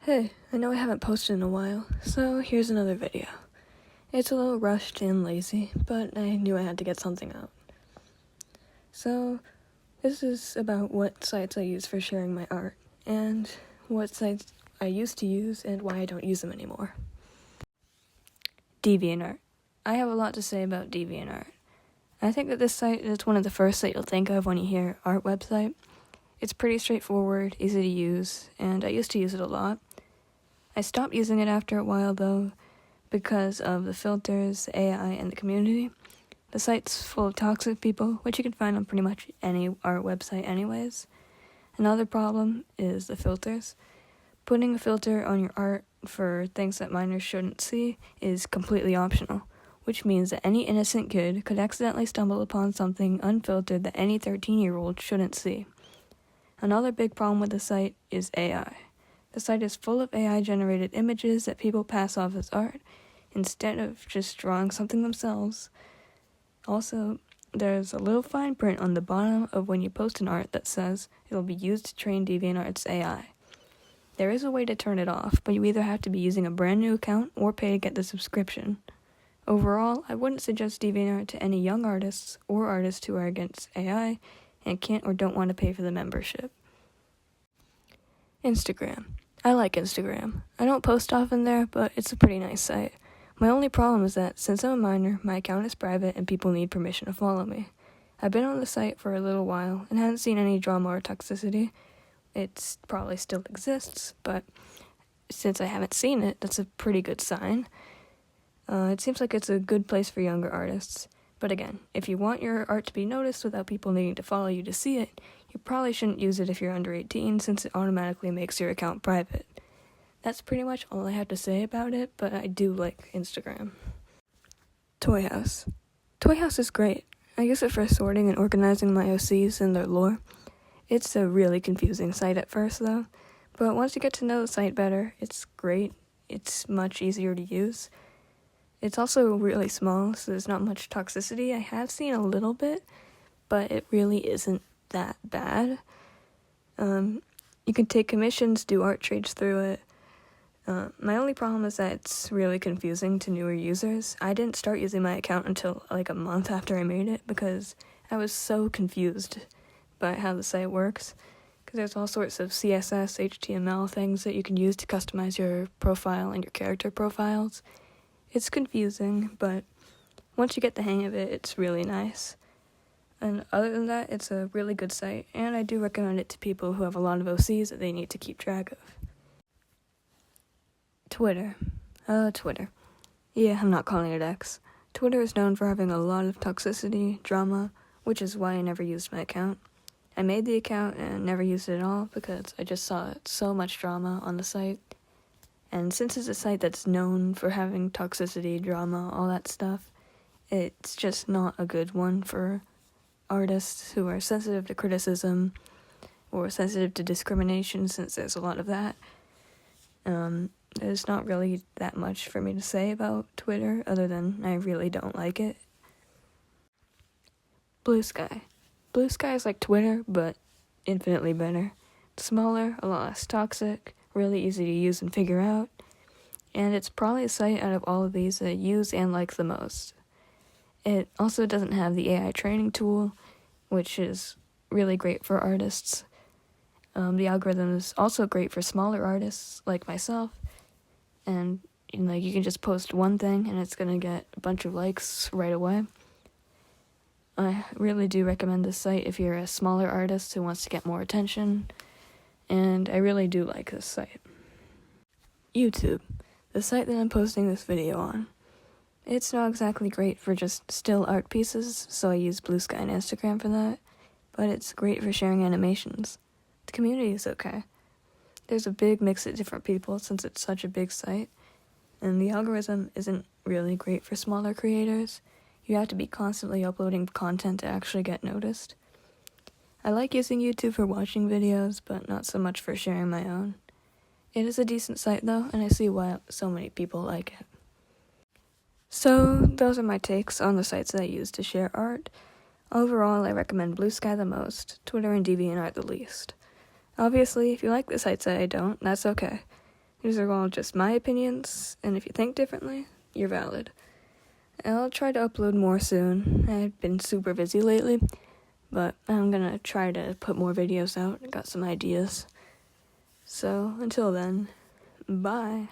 Hey, I know I haven't posted in a while, so here's another video. It's a little rushed and lazy, but I knew I had to get something out. So, this is about what sites I use for sharing my art, and what sites I used to use and why I don't use them anymore. Deviant Art. I have a lot to say about Deviant Art. I think that this site is one of the first that you'll think of when you hear art website. It's pretty straightforward, easy to use, and I used to use it a lot. I stopped using it after a while, though, because of the filters, the AI, and the community. The site's full of toxic people, which you can find on pretty much any art website anyways. Another problem is the filters. Putting a filter on your art for things that minors shouldn't see is completely optional, which means that any innocent kid could accidentally stumble upon something unfiltered that any 13-year-old shouldn't see. Another big problem with the site is AI. The site is full of AI-generated images that people pass off as art, instead of just drawing something themselves. Also, there's a little fine print on the bottom of when you post an art that says it'll be used to train DeviantArt's AI. There is a way to turn it off, but you either have to be using a brand new account or pay to get the subscription. Overall, I wouldn't suggest DeviantArt to any young artists or artists who are against AI and can't or don't want to pay for the membership. Instagram. I like Instagram. I don't post often there, but it's a pretty nice site. My only problem is that, since I'm a minor, my account is private and people need permission to follow me. I've been on the site for a little while and haven't seen any drama or toxicity. It probably still exists, but since I haven't seen it, that's a pretty good sign. It seems like it's a good place for younger artists. But again, if you want your art to be noticed without people needing to follow you to see it, you probably shouldn't use it if you're under 18, since it automatically makes your account private. That's pretty much all I have to say about it, but I do like Instagram. Toyhouse. Toyhouse is great. I use it for sorting and organizing my OCs and their lore. It's a really confusing site at first, though, but once you get to know the site better, it's great. It's much easier to use. It's also really small, so there's not much toxicity. I have seen a little bit, but it really isn't that bad. You can take commissions, do art trades through it. My only problem is that it's really confusing to newer users. I didn't start using my account until like a month after I made it because I was so confused by how the site works. Because there's all sorts of CSS, HTML things that you can use to customize your profile and your character profiles. It's confusing, but once you get the hang of it, it's really nice. And other than that, it's a really good site, and I do recommend it to people who have a lot of OCs that they need to keep track of. Twitter. Twitter. Yeah, I'm not calling it X. Twitter is known for having a lot of toxicity, drama, which is why I never used my account. I made the account and never used it at all because I just saw so much drama on the site. And since it's a site that's known for having toxicity, drama, all that stuff, it's just not a good one for artists who are sensitive to criticism or sensitive to discrimination, since there's a lot of that. There's not really that much for me to say about Twitter other than I really don't like it. Blue Sky. Blue Sky is like Twitter, but infinitely better. It's smaller, a lot less toxic, really easy to use and figure out, and it's probably the site out of all of these that I use and like the most. It also doesn't have the AI training tool, which is really great for artists. The algorithm is also great for smaller artists like myself, and you can just post one thing and it's gonna get a bunch of likes right away. I really do recommend this site if you're a smaller artist who wants to get more attention, and I really do like this site. YouTube, the site that I'm posting this video on. It's not exactly great for just still art pieces, so I use Blue Sky and Instagram for that, but it's great for sharing animations. The community is okay. There's a big mix of different people since it's such a big site, and the algorithm isn't really great for smaller creators. You have to be constantly uploading content to actually get noticed. I like using YouTube for watching videos, but not so much for sharing my own. It is a decent site though, and I see why so many people like it. So, those are my takes on the sites that I use to share art. Overall, I recommend Blue Sky the most, Twitter and DeviantArt the least. Obviously, if you like the sites that I don't, that's okay. These are all just my opinions, and if you think differently, you're valid. I'll try to upload more soon. I've been super busy lately, but I'm gonna try to put more videos out. I got some ideas. So, until then, bye.